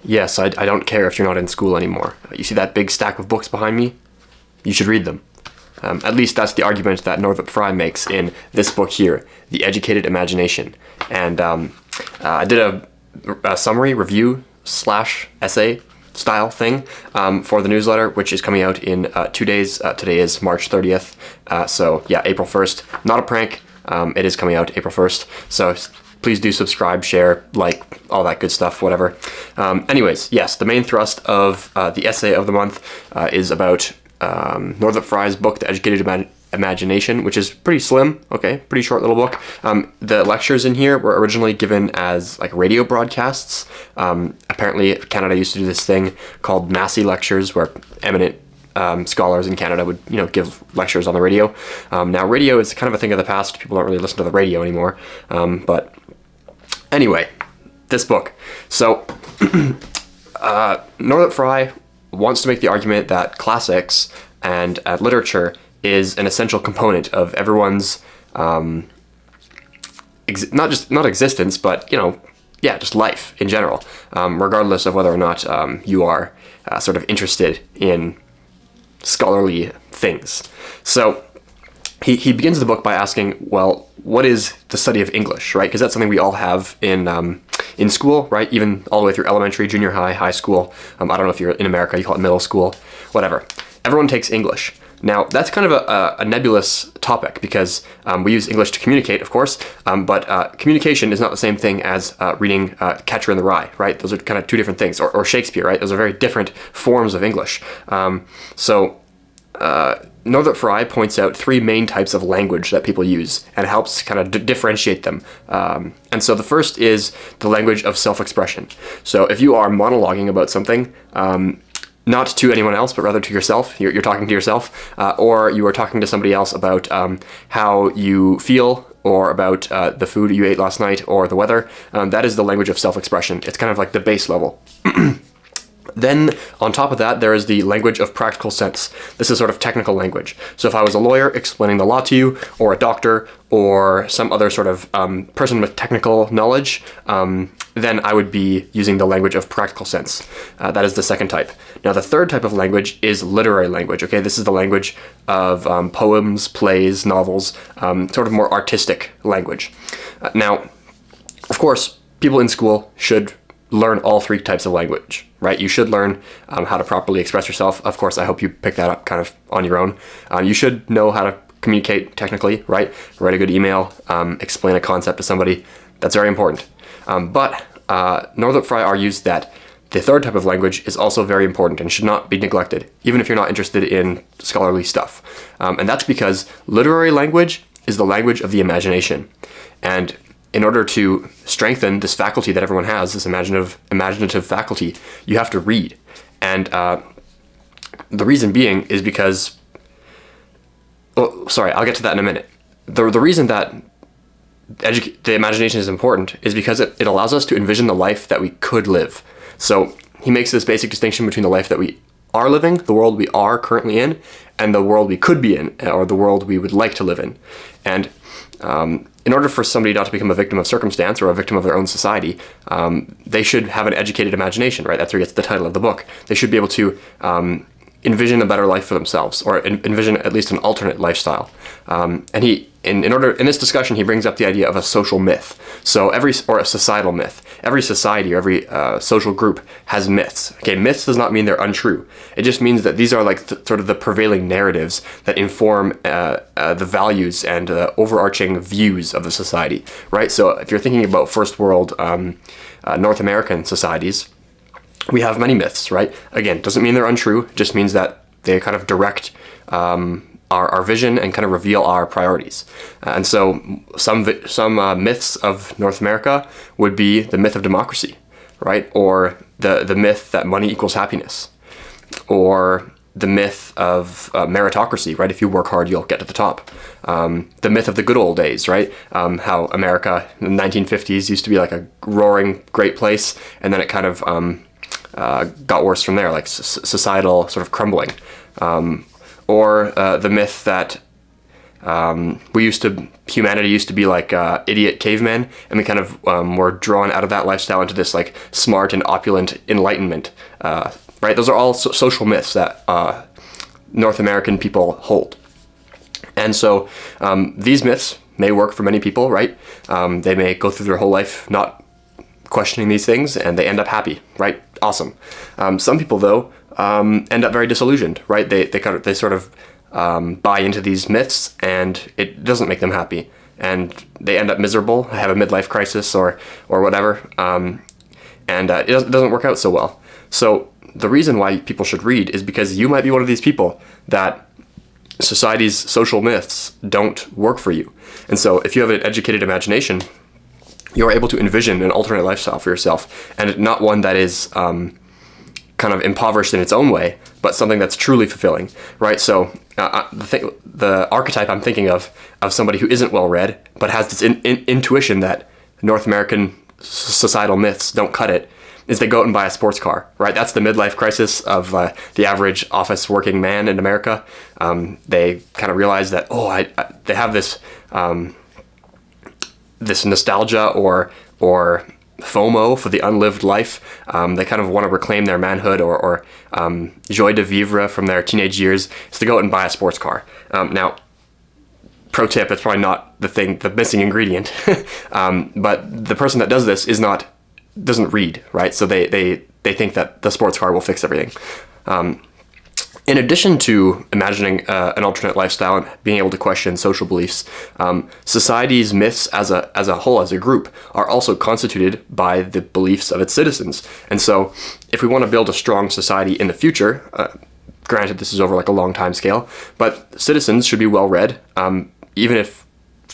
Yes, I don't care if you're not in school anymore. You see that big stack of books behind me? You should read them. At least that's the argument that Northrop Frye makes in this book here, The Educated Imagination. And I did a summary review slash essay style thing for the newsletter, which is coming out in 2 days. Today is March 30th. So yeah, April 1st. Not a prank. It is coming out April 1st. So please do subscribe, share, like, all that good stuff, whatever. Anyways, yes, the main thrust of the essay of the month is about Northrop Frye's book, The Educated Imagination, which is pretty slim, okay, pretty short little book. The lectures in here were originally given as like radio broadcasts. Apparently Canada used to do this thing called Massey lectures, where eminent scholars in Canada would, give lectures on the radio. Now radio is kind of a thing of the past. People don't really listen to the radio anymore. But anyway, this book. So Northrop Frye wants to make the argument that classics and literature is an essential component of everyone's not existence, but just life in general, regardless of whether or not you are sort of interested in scholarly things. So he begins the book by asking, well, what is the study of English, right? Because that's something we all have in school, right? Even all the way through elementary, junior high, high school. I don't know if you're in America, you call it middle school, whatever. Everyone takes English. Now, that's kind of a nebulous topic because we use English to communicate, of course, but communication is not the same thing as reading Catcher in the Rye, right? Those are kind of two different things, or Shakespeare, right? Those are very different forms of English. Northrop Frye points out three main types of language that people use and helps kind of differentiate them. And so the first is the language of self-expression. So if you are monologuing about something, not to anyone else, but rather to yourself, you're talking to yourself, or you are talking to somebody else about how you feel, or about the food you ate last night, or the weather, that is the language of self-expression. It's kind of like the base level. Then, on top of that, there is the language of practical sense. This is sort of technical language. So if I was a lawyer explaining the law to you, or a doctor, or some other sort of person with technical knowledge, then I would be using the language of practical sense. That is the second type. Now, the third type of language is literary language, okay? This is the language of poems, plays, novels, sort of more artistic language. Now, of course, people in school should learn all three types of language, right? You should learn how to properly express yourself. Of course, I hope you pick that up kind of on your own. You should know how to communicate technically, right? Write a good email, explain a concept to somebody. That's very important. But Northrop Frye argues that the third type of language is also very important and should not be neglected, even if you're not interested in scholarly stuff. And that's because literary language is the language of the imagination. And in order to strengthen this faculty that everyone has, this imaginative faculty, you have to read. And the reason being is because, I'll get to that in a minute. The reason that the imagination is important is because it allows us to envision the life that we could live. So he makes this basic distinction between the life that we are living, the world we are currently in, and the world we could be in, or the world we would like to live in. And in order for somebody not to become a victim of circumstance or a victim of their own society, they should have an educated imagination, right? That's where he gets the title of the book. They should be able to envision a better life for themselves, or envision at least an alternate lifestyle. And he, in this discussion, he brings up the idea of a social myth. So or a societal myth. Every society or every social group has myths. Okay, myths does not mean they're untrue. It just means that these are like sort of the prevailing narratives that inform the values and overarching views of the society, right? So if you're thinking about first world North American societies, we have many myths, right? Again, doesn't mean they're untrue. It just means that they kind of direct our vision and kind of reveal our priorities. And so some myths of North America would be the myth of democracy, right? Or the myth that money equals happiness, or the myth of meritocracy, right? If you work hard, you'll get to the top. The myth of the good old days, right? How America in the 1950s used to be like a roaring great place, and then it kind of got worse from there, like societal sort of crumbling. Or the myth that Humanity used to be like idiot cavemen, and we kind of were drawn out of that lifestyle into this like smart and opulent enlightenment, right? Those are all social myths that North American people hold. And so these myths may work for many people, right? They may go through their whole life not questioning these things, and they end up happy, right? Awesome. Some people, though, end up very disillusioned, right? They sort of buy into these myths, and it doesn't make them happy, and they end up miserable, have a midlife crisis or whatever, and it doesn't work out so well. So the reason why people should read is because you might be one of these people that society's social myths don't work for you. And so if you have an educated imagination, you're able to envision an alternate lifestyle for yourself, and not one that is kind of impoverished in its own way, but something that's truly fulfilling, right? So the archetype I'm thinking of somebody who isn't well read, but has this intuition that North American societal myths don't cut it, is they go out and buy a sports car, right? That's the midlife crisis of the average office working man in America. They kind of realize that, they have this this nostalgia or FOMO for the unlived life. They kind of want to reclaim their manhood or joie de vivre from their teenage years, is to go out and buy a sports car. Now, pro tip, it's probably not the missing ingredient, but the person that does this doesn't read, right? So they think that the sports car will fix everything. In addition to imagining an alternate lifestyle and being able to question social beliefs, society's myths as a whole, as a group, are also constituted by the beliefs of its citizens. And so if we want to build a strong society in the future, granted this is over like a long time scale, but citizens should be well read, even if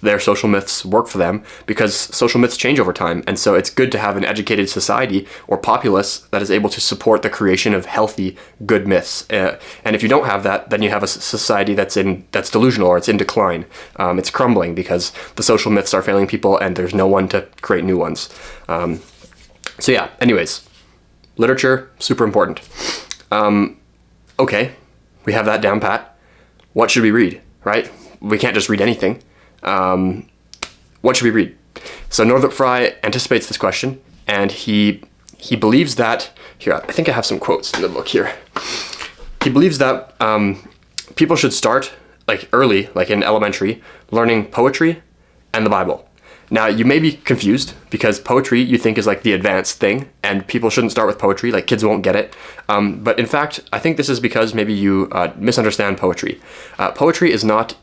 their social myths work for them, because social myths change over time. And so it's good to have an educated society or populace that is able to support the creation of healthy, good myths. And if you don't have that, then you have a society that's delusional, or it's in decline. It's crumbling because the social myths are failing people and there's no one to create new ones. So yeah, anyways, literature, super important. Okay, we have that down pat. What should we read, right? We can't just read anything. What should we read? So Northrop Frye anticipates this question, and he believes that, here, I think I have some quotes in the book here. He believes that people should start like early, like in elementary, learning poetry and the Bible. Now, you may be confused because poetry you think is like the advanced thing, and people shouldn't start with poetry, like kids won't get it. But in fact, I think this is because maybe you misunderstand poetry. Poetry is not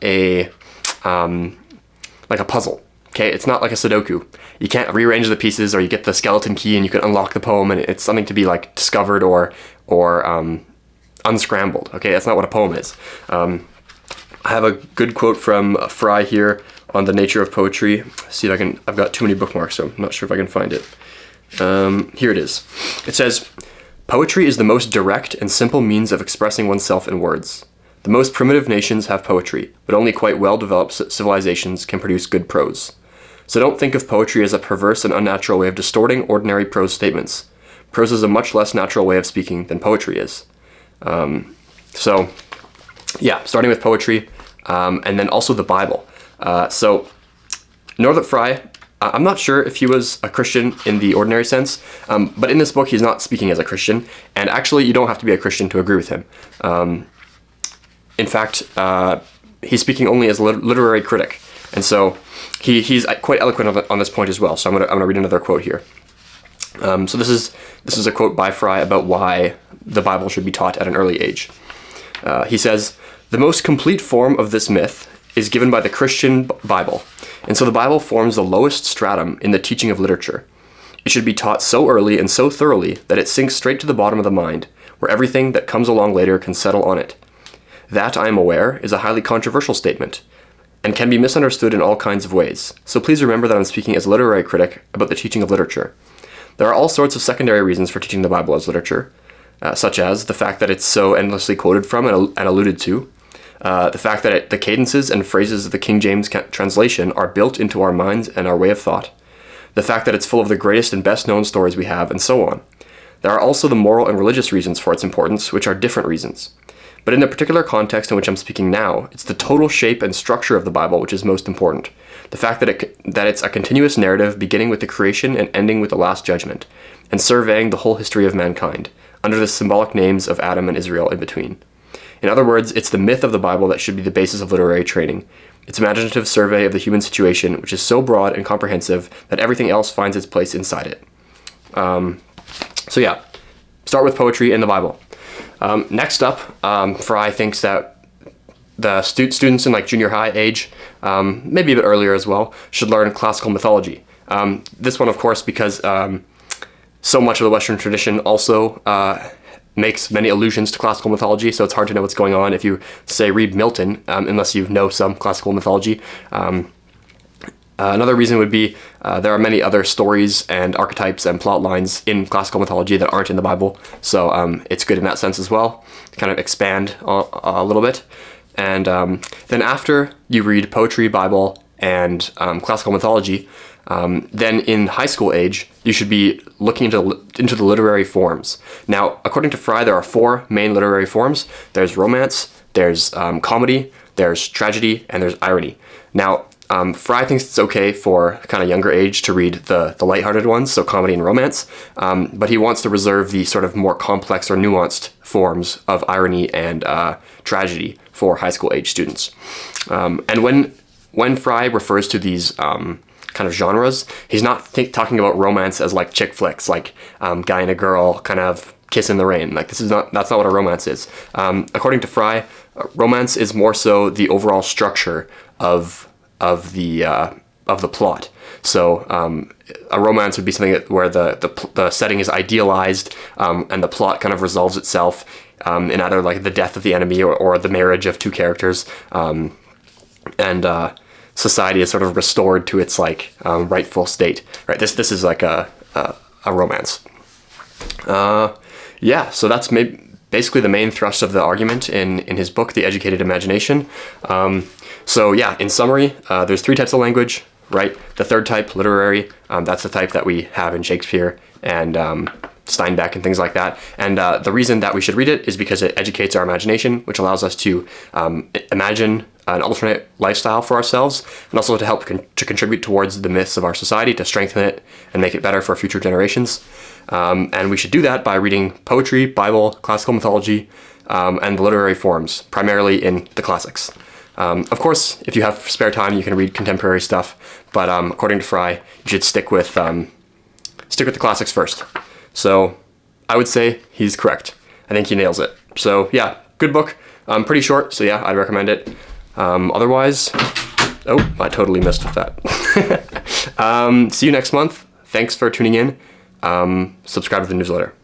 like a puzzle, okay? It's not like a Sudoku. You can't rearrange the pieces, or you get the skeleton key and you can unlock the poem, and it's something to be like discovered or unscrambled, okay? That's not what a poem is. I have a good quote from Frye here on the nature of poetry. See if I can, I've got too many bookmarks, so I'm not sure if I can find it. Here it is. It says, "Poetry is the most direct and simple means of expressing oneself in words. The most primitive nations have poetry, but only quite well-developed civilizations can produce good prose. So don't think of poetry as a perverse and unnatural way of distorting ordinary prose statements. Prose is a much less natural way of speaking than poetry is." So, yeah, starting with poetry, and then also the Bible. So Northrop Frye, I'm not sure if he was a Christian in the ordinary sense, but in this book he's not speaking as a Christian, and actually you don't have to be a Christian to agree with him. In fact, he's speaking only as a literary critic, and so he's quite eloquent on this point as well. So I'm gonna read another quote here. So this is a quote by Frye about why the Bible should be taught at an early age. He says, "The most complete form of this myth is given by the Christian Bible, and so the Bible forms the lowest stratum in the teaching of literature. It should be taught so early and so thoroughly that it sinks straight to the bottom of the mind, where everything that comes along later can settle on it. That, I am aware, is a highly controversial statement, and can be misunderstood in all kinds of ways, so please remember that I'm speaking as a literary critic about the teaching of literature. There are all sorts of secondary reasons for teaching the Bible as literature, such as the fact that it's so endlessly quoted from and alluded to, the fact that the cadences and phrases of the King James translation are built into our minds and our way of thought, the fact that it's full of the greatest and best known stories we have, and so on. There are also the moral and religious reasons for its importance, which are different reasons. But in the particular context in which I'm speaking now, it's the total shape and structure of the Bible which is most important. The fact that it's a continuous narrative beginning with the creation and ending with the last judgment, and surveying the whole history of mankind, under the symbolic names of Adam and Israel in between. In other words, it's the myth of the Bible that should be the basis of literary training. Its imaginative survey of the human situation, which is so broad and comprehensive that everything else finds its place inside it. So yeah, start with poetry in the Bible. Next up, Fry thinks that the students in like junior high age, maybe a bit earlier as well, should learn classical mythology. This one, of course, because so much of the Western tradition also makes many allusions to classical mythology, so it's hard to know what's going on if you, say, read Milton, unless you know some classical mythology. Another reason would be there are many other stories and archetypes and plot lines in classical mythology that aren't in the Bible, so it's good in that sense as well, to kind of expand a little bit. And then after you read poetry, Bible, and classical mythology, then in high school age, you should be looking into the literary forms. Now, according to Fry, there are 4 main literary forms. There's romance, there's comedy, there's tragedy, and there's irony. Now, Fry thinks it's okay for kind of younger age to read the lighthearted ones, so comedy and romance, but he wants to reserve the sort of more complex or nuanced forms of irony and tragedy for high school age students. And when Fry refers to these kind of genres, he's not talking about romance as like chick flicks, like guy and a girl kind of kiss in the rain. Like that's not what a romance is. According to Fry, romance is more so the overall structure of the plot. So a romance would be something where the setting is idealized, and the plot kind of resolves itself in either like the death of the enemy or the marriage of 2 characters, and society is sort of restored to its like rightful state. Right. This is like a romance. Yeah. So that's basically the main thrust of the argument in his book, The Educated Imagination. So yeah, in summary, there's 3 types of language, right? The third type, literary, that's the type that we have in Shakespeare and Steinbeck and things like that. And the reason that we should read it is because it educates our imagination, which allows us to imagine an alternate lifestyle for ourselves, and also to help to contribute towards the myths of our society, to strengthen it and make it better for future generations. And we should do that by reading poetry, Bible, classical mythology, and the literary forms, primarily in the classics. Of course, if you have spare time, you can read contemporary stuff, but according to Fry, you should stick with the classics first. So I would say he's correct. I think he nails it. So yeah, good book. Pretty short, so yeah, I'd recommend it. Otherwise, oh, I totally missed with that. See you next month. Thanks for tuning in. Subscribe to the newsletter.